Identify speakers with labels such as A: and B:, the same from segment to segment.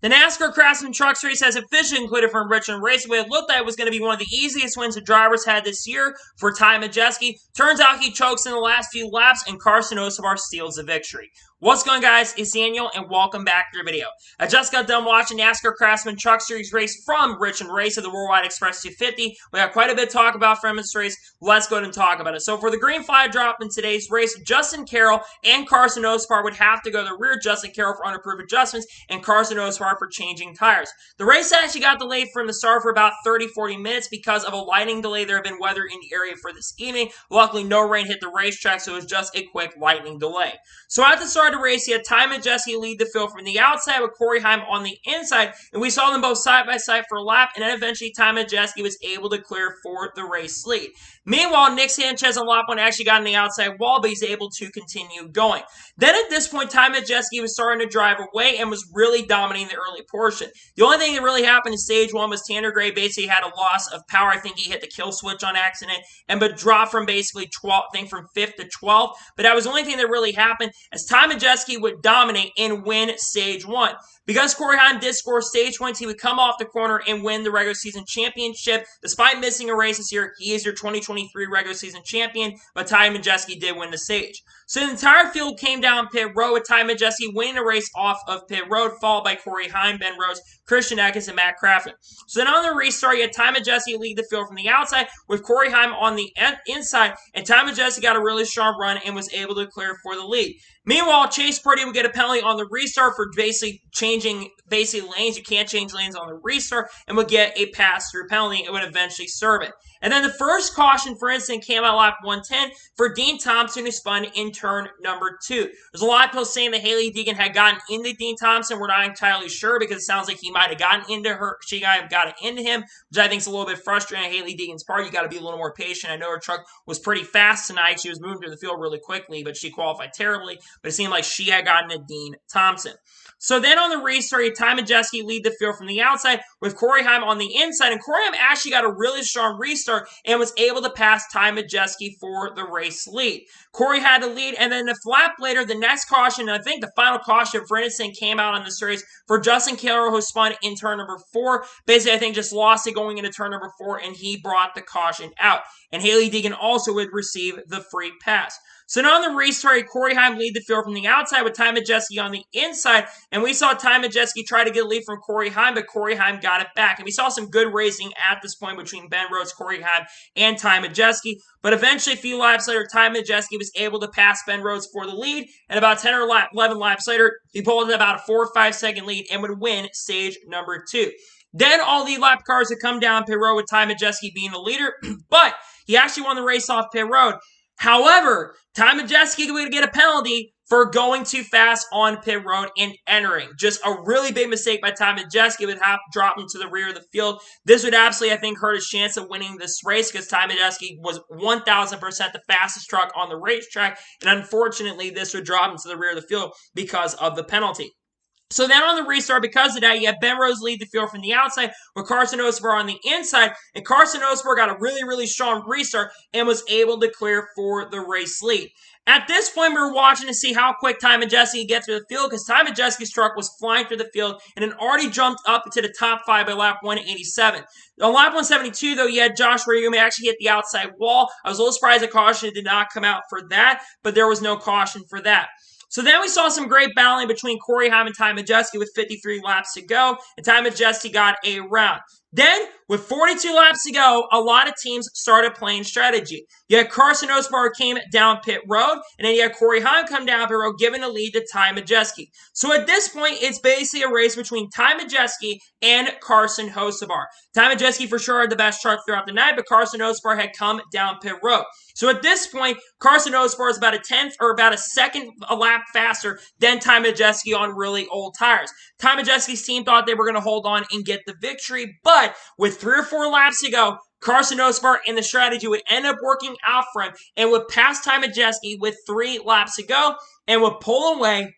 A: The NASCAR Craftsman Truck Series has officially concluded from Richmond Raceway. It looked like it was going to be one of the easiest wins the drivers had this year for Ty Majeski. Turns out he chokes in the last few laps, and Carson Hocevar steals the victory. What's going on, guys? It's Daniel, and welcome back to the video. I just got done watching NASCAR Craftsman Truck Series race from Richmond Race of the Worldwide Express 250. We got quite a bit to talk about from this race. Let's go ahead and talk about it. So for the green flag drop in today's race, Justin Carroll and Carson Hocevar would have to go to the rear. Justin Carroll for unapproved adjustments, and Carson Hocevar for changing tires. The race actually got delayed from the start for about 30-40 minutes because of a lightning delay. There have been weather in the area for this evening. Luckily, no rain hit the racetrack, so it was just a quick lightning delay. So at the start of the race, you had Ty Majeski lead the field from the outside with Corey Heim on the inside, and we saw them both side by side for a lap, and then eventually Ty Majeski was able to clear for the race lead. Meanwhile, Nick Sanchez on lap 1 actually got on the outside wall, but he's able to continue going. Then at this point, Ty Majeski was starting to drive away and was really dominating the early portion. The only thing that really happened in stage 1 was Tanner Gray basically had a loss of power. I think he hit the kill switch on accident, but dropped from basically 12th, I think from 5th to 12th. But that was the only thing that really happened, as Ty Majeski would dominate and win stage 1. Because Corey Heim did score stage points, he would come off the corner and win the regular season championship. Despite missing a race this year, he is your 2023 regular season champion, but Ty Majeski did win the stage. So the entire field came down pit road with Ty Majeski winning the race off of pit road, followed by Corey Heim, Ben Rhodes, Christian Eckes, and Matt Crafton. So then on the restart, you had Ty Majeski lead the field from the outside with Corey Heim on the inside, and Ty Majeski got a really strong run and was able to clear for the lead. Meanwhile, Chase Purdy would get a penalty on the restart for basically changing lanes. You can't change lanes on the restart, and would get a pass-through penalty. It would eventually serve it. And then the first caution, for instance, came out lap 110 for Dean Thompson, who spun in turn number 2. There's a lot of people saying that Hailie Deegan had gotten into Dean Thompson. We're not entirely sure because it sounds like he might have gotten into her. She might have gotten into him, which I think is a little bit frustrating on Hailie Deegan's part. You got to be a little more patient. I know her truck was pretty fast tonight. She was moving through the field really quickly, but she qualified terribly. But it seemed like she had gotten to Dean Thompson. So then on the restart, Ty Majeski lead the field from the outside with Corey Heim on the inside. And Corey Heim actually got a really strong restart and was able to pass Ty Majeski for the race lead. Corey had the lead, and then the lap later, the next caution, and I think the final caution, for instance, came out on this race for Justin Carroll, who spun in turn number 4. Basically, I think just lost it going into turn number 4, and he brought the caution out. And Hailie Deegan also would receive the free pass. So now on the restart, Corey Heim lead the field from the outside with Ty Majeski on the inside, and we saw Ty Majeski try to get a lead from Corey Heim, but Corey Heim got it back. And we saw some good racing at this point between Ben Rhodes, Corey Heim, and Ty Majeski, but eventually a few laps later, Ty Majeski was able to pass Ben Rhodes for the lead, and about 10 or 11 laps later, he pulled about a 4 or 5 second lead and would win stage number 2. Then all the lap cars would come down pit road with Ty Majeski being the leader, but he actually won the race off pit road. However, Ty Majeski would get a penalty for going too fast on pit road and entering. Just a really big mistake by Ty Majeski. Would have to drop him to the rear of the field. This would absolutely, I think, hurt his chance of winning this race because Ty Majeski was 1,000% the fastest truck on the racetrack, and unfortunately, this would drop him to the rear of the field because of the penalty. So then on the restart, because of that, you have Ben Rhodes lead the field from the outside with Carson Hocevar on the inside. And Carson Hocevar got a really, really strong restart and was able to clear for the race lead. At this point, we were watching to see how quick Ty Majeski could get through the field because Ty Majeski's truck was flying through the field and had already jumped up to the top 5 by lap 187. On lap 172, though, you had Josh Rayumi actually hit the outside wall. I was a little surprised the caution did not come out for that, but there was no caution for that. So then we saw some great battling between Corey Heim and Ty Majeski with 53 laps to go, and Ty Majeski got a round. Then, with 42 laps to go, a lot of teams started playing strategy. You had Carson Hocevar came down pit road, and then you had Corey Heim come down pit road, giving a lead to Ty Majeski. So at this point, it's basically a race between Ty Majeski and Carson Hocevar. Ty Majeski for sure had the best truck throughout the night, but Carson Hocevar had come down pit road. So at this point, Carson Hocevar is about a tenth or about a second a lap faster than Ty Majeski on really old tires. Ty Majeski's team thought they were going to hold on and get the victory, but with 3 or 4 laps to go, Carson Hocevar and the strategy would end up working out for him and would pass Ty Majeski with 3 laps to go and would pull away.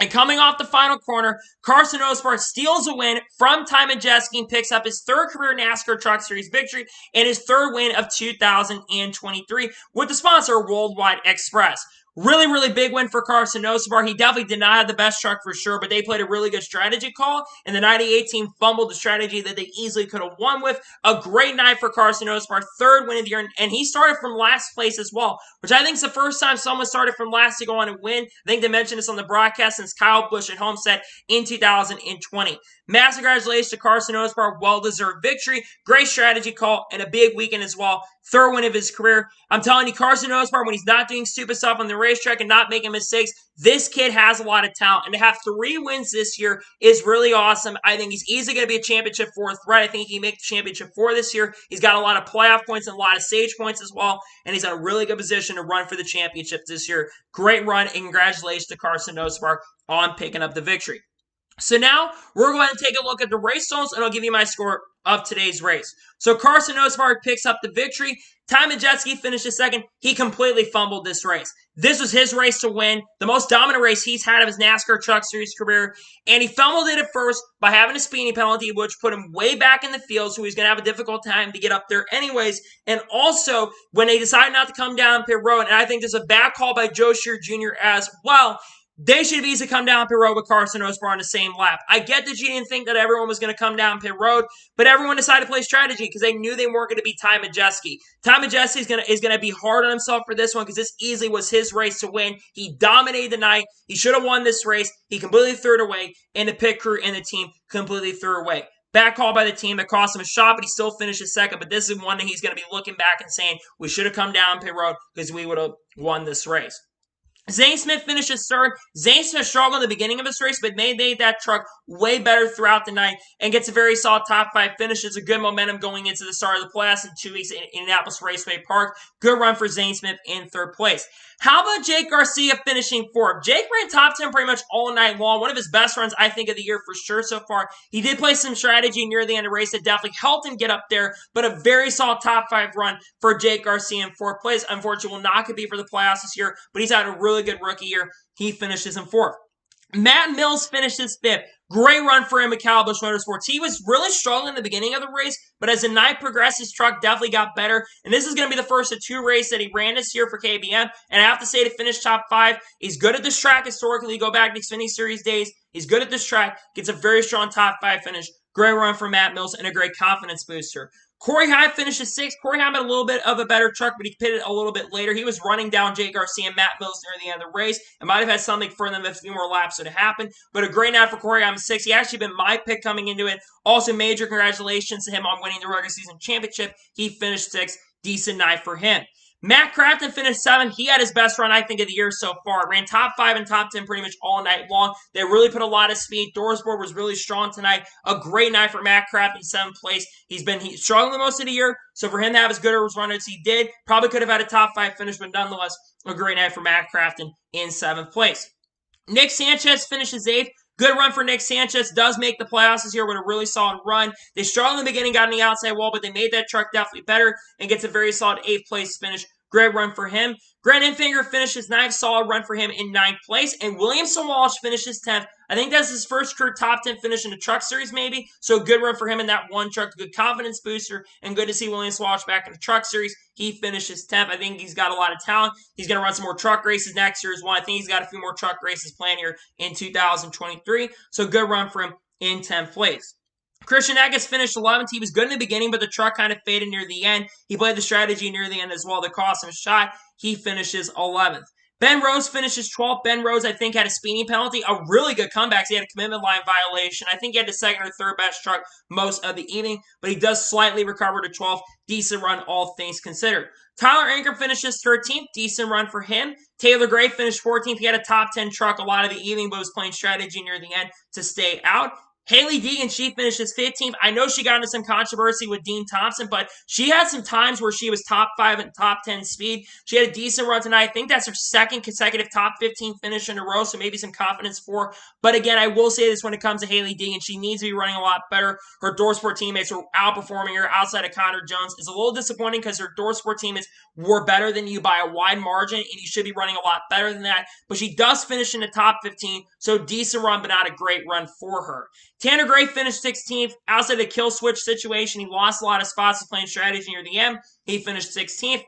A: And coming off the final corner, Carson Hocevar steals a win from Ty Majeski and picks up his 3rd career NASCAR Truck Series victory and his 3rd win of 2023 with the sponsor Worldwide Express. Really, really big win for Carson Hocevar. He definitely did not have the best truck for sure, but they played a really good strategy call, and the 98 team fumbled the strategy that they easily could have won with. A great night for Carson Hocevar, third win of the year, and he started from last place as well, which I think is the first time someone started from last to go on and win. I think they mentioned this on the broadcast since Kyle Busch at Homestead in 2020. Massive congratulations to Carson Hocevar, well-deserved victory, great strategy call, and a big weekend as well. Third win of his career. I'm telling you, Carson Hocevar, when he's not doing stupid stuff on the racetrack and not making mistakes, this kid has a lot of talent. And to have 3 wins this year is really awesome. I think he's easily going to be a championship 4 threat. I think he can make the championship 4 this year. He's got a lot of playoff points and a lot of stage points as well. And he's in a really good position to run for the championship this year. Great run, and congratulations to Carson Hocevar on picking up the victory. So now we're going to take a look at the race results, and I'll give you my score of today's race. So Carson Hocevar picks up the victory. Ty Majeski finishes second. He completely fumbled this race. This was his race to win, the most dominant race he's had of his NASCAR Truck Series career, and he fumbled it at first by having a speeding penalty, which put him way back in the field, so he's going to have a difficult time to get up there anyways. And also, when they decided not to come down pit road, and I think there's a bad call by Joe Shear Jr. as well, they should have easily come down pit road with Carson Hocevar on the same lap. I get that you didn't think that everyone was going to come down pit road, but everyone decided to play strategy because they knew they weren't going to beat Ty Majeski. Ty Majeski is going to be hard on himself for this one because this easily was his race to win. He dominated the night. He should have won this race. He completely threw it away, and the pit crew and the team completely threw it away. Bad call by the team that cost him a shot, but he still finishes second. But this is one that he's going to be looking back and saying, we should have come down pit road because we would have won this race. Zane Smith finishes third. Zane Smith struggled in the beginning of this race, but made that truck way better throughout the night and gets a very solid top 5 finish. It's a good momentum going into the start of the playoffs in 2 weeks in Indianapolis Raceway Park. Good run for Zane Smith in third place. How about Jake Garcia finishing fourth? Jake ran top 10 pretty much all night long. One of his best runs, I think, of the year for sure so far. He did play some strategy near the end of the race that definitely helped him get up there, but a very solid top 5 run for Jake Garcia in fourth place. Unfortunately, will not compete for the playoffs this year, but he's had a really good rookie year. He finishes in fourth. Matt Mills finishes fifth. Great run for him at Kyle Busch Motorsports. He was really struggling in the beginning of the race, but as the night progressed, his truck definitely got better. And this is going to be the first of 2 races that he ran this year for KBM. And I have to say, to finish top 5, he's good at this track historically. You go back to Xfinity Series days. He's good at this track. Gets a very strong top 5 finish. Great run for Matt Mills and a great confidence booster. Corey Hyde finishes 6th. Corey Hyde had a little bit of a better truck, but he pitted a little bit later. He was running down Jake Garcia and Matt Mills near the end of the race. It might have had something for them if a few more laps would have happened. But a great night for Corey Hyde, 6th. He actually been my pick coming into it. Also, major congratulations to him on winning the regular season championship. He finished 6th. Decent night for him. Matt Crafton finished 7th. He had his best run, I think, of the year so far. Ran top 5 and top 10 pretty much all night long. They really put a lot of speed. Dorsboard was really strong tonight. A great night for Matt Crafton, 7th place. He's struggling most of the year, so for him to have as good a run as he did, probably could have had a top 5 finish, but nonetheless, a great night for Matt Crafton in 7th place. Nick Sanchez finishes 8th. Good run for Nick Sanchez. Does make the playoffs this year with a really solid run. They struggled in the beginning, got on the outside wall, but they made that truck definitely better and gets a very solid 8th place finish. Great run for him. Grant Enfinger finishes 9th. Solid run for him in 9th place. And Williamson Walsh finishes 10th. I think that's his first career top 10 finish in the Truck Series maybe. So good run for him in that one truck. Good confidence booster. And good to see Williamson Walsh back in the Truck Series. He finishes 10th. I think he's got a lot of talent. He's going to run some more truck races next year as well. I think he's got a few more truck races planned here in 2023. So good run for him in 10th place. Christian Eckes finished 11th. He was good in the beginning, but the truck kind of faded near the end. He played the strategy near the end as well that cost him a shot. He finishes 11th. Ben Rose finishes 12th. Ben Rose, I think, had a speeding penalty. A really good comeback. He had a commitment line violation. I think he had the second or third best truck most of the evening, but he does slightly recover to 12th. Decent run, all things considered. Tyler Anker finishes 13th. Decent run for him. Taylor Gray finished 14th. He had a top 10 truck a lot of the evening, but was playing strategy near the end to stay out. Haley Deegan, she finishes 15th. I know she got into some controversy with Dean Thompson, but she had some times where she was top 5 and top 10 speed. She had a decent run tonight. I think that's her second consecutive top 15 finish in a row, so maybe some confidence for her. But again, I will say this when it comes to Haley Deegan. She needs to be running a lot better. Her Doorsport teammates are outperforming her outside of Connor Jones. It's a little disappointing because her Doorsport teammates were better than you by a wide margin, and you should be running a lot better than that. But she does finish in the top 15, so decent run, but not a great run for her. Tanner Gray finished 16th. Outside the kill switch situation, he lost a lot of spots playing strategy near the end. He finished 16th.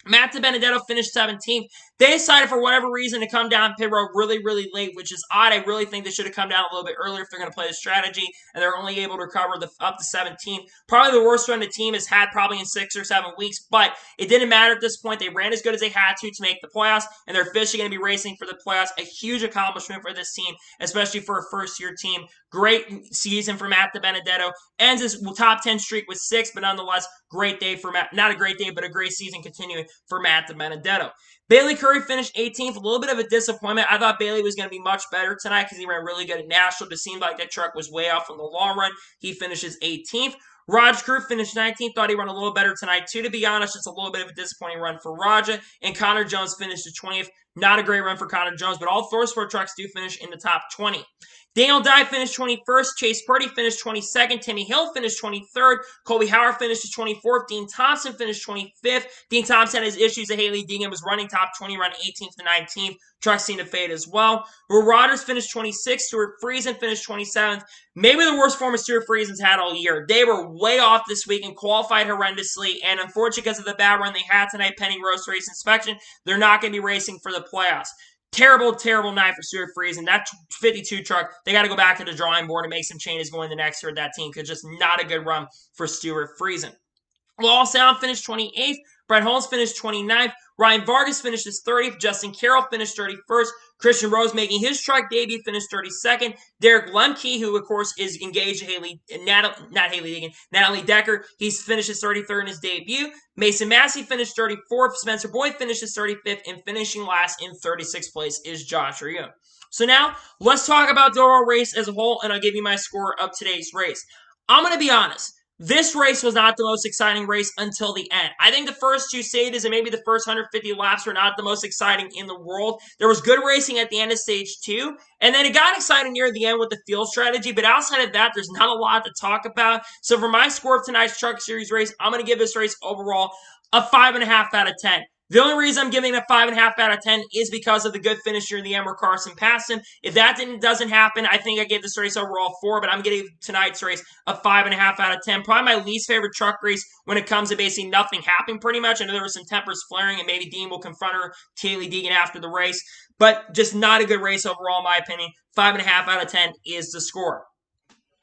A: Matt DiBenedetto finished 17th. They decided for whatever reason to come down pit road really, really late, which is odd. I really think they should have come down a little bit earlier if they're going to play the strategy, and they're only able to recover up to 17th. Probably the worst run the team has had probably in 6 or 7 weeks, but it didn't matter at this point. They ran as good as they had to make the playoffs, and they're officially going to be racing for the playoffs. A huge accomplishment for this team, especially for a first-year team. Great season for Matt DiBenedetto. Ends his top 10 streak with 6, but nonetheless, great day for Matt. Not a great day, but a great season continuing for Matt DiBenedetto. Bailey Curry finished 18th, a little bit of a disappointment. I thought Bailey was going to be much better tonight because he ran really good at Nashville. It seemed like that truck was way off in the long run. He finishes 18th. Raj Crew finished 19th. Thought he ran a little better tonight, too, to be honest. Just a little bit of a disappointing run for Raja. And Connor Jones finished at 20th. Not a great run for Connor Jones, but all ThorSport trucks do finish in the top 20. Daniel Dye finished 21st. Chase Purdy finished 22nd. Timmy Hill finished 23rd. Colby Howard finished 24th. Dean Thompson finished 25th. Dean Thompson had his issues that Haley Deegan was running top 20, run 18th to 19th. Trucks seemed to fade as well. Will Rodgers finished 26th. Stuart Friesen finished 27th. Maybe the worst form of Stuart Friesen's had all year. They were way off this week and qualified horrendously, and unfortunately because of the bad run they had tonight pending road race inspection, they're not going to be racing for the playoffs. Terrible, terrible night for Stuart Friesen. That 52 truck, they got to go back to the drawing board and make some changes going the next year with that team because just not a good run for Stuart Friesen. Lawal Sound finished 28th. Brett Holmes finished 29th. Ryan Vargas finished his 30th. Justin Carroll finished 31st. Christian Rose making his truck debut finished 32nd. Derek Lemke, who of course is engaged to Natalie Decker, he's finished his 33rd in his debut. Mason Massey finished 34th. Spencer Boyd finished his 35th, and finishing last in 36th place is Josh Rio. So now let's talk about the overall race as a whole, and I'll give you my score of today's race. I'm going to be honest. This race was not the most exciting race until the end. I think the first 2 stages and maybe the first 150 laps were not the most exciting in the world. There was good racing at the end of stage 2, and then it got exciting near the end with the field strategy, but outside of that, there's not a lot to talk about. So for my score of tonight's Truck Series race, I'm going to give this race overall a 5.5 out of 10. The only reason I'm giving it a 5.5 out of 10 is because of the good finish near the end where Carson passed him. If that doesn't happen, I think I gave this race overall 4, but I'm giving tonight's race a 5.5 out of 10. Probably my least favorite truck race when it comes to basically nothing happening pretty much. I know there were some tempers flaring, and maybe Dean will confront her, Haley Deegan, after the race, but just not a good race overall in my opinion. 5.5 out of 10 is the score.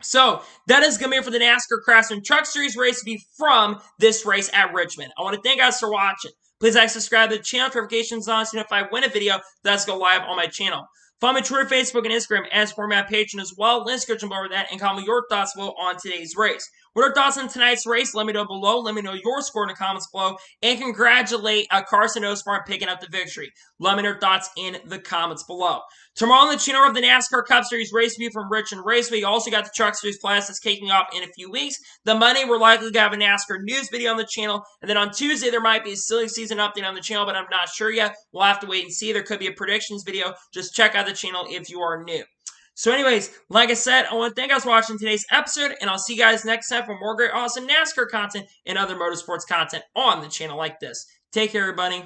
A: So, that is going to be it for the NASCAR Craftsman Truck Series race review from this race at Richmond. I want to thank you guys for watching. Please like, subscribe to the channel, notifications on so you know if I win a video, that's go live on my channel. Follow me on Twitter, Facebook, and Instagram as for my Patreon as well. Links description below that, and comment your thoughts below on today's race. What are your thoughts on tonight's race? Let me know below. Let me know your score in the comments below. And congratulate Carson Hocevar on picking up the victory. Let me know your thoughts in the comments below. Tomorrow on the channel of the NASCAR Cup Series race review from Richmond Raceway. You also got the Truck Series Plus that's kicking off in a few weeks. The Monday, we're likely to have a NASCAR news video on the channel. And then on Tuesday, there might be a silly season update on the channel, but I'm not sure yet. We'll have to wait and see. There could be a predictions video. Just check out the channel if you are new. So anyways, like I said, I want to thank you guys for watching today's episode, and I'll see you guys next time for more great, awesome NASCAR content and other motorsports content on the channel like this. Take care, everybody.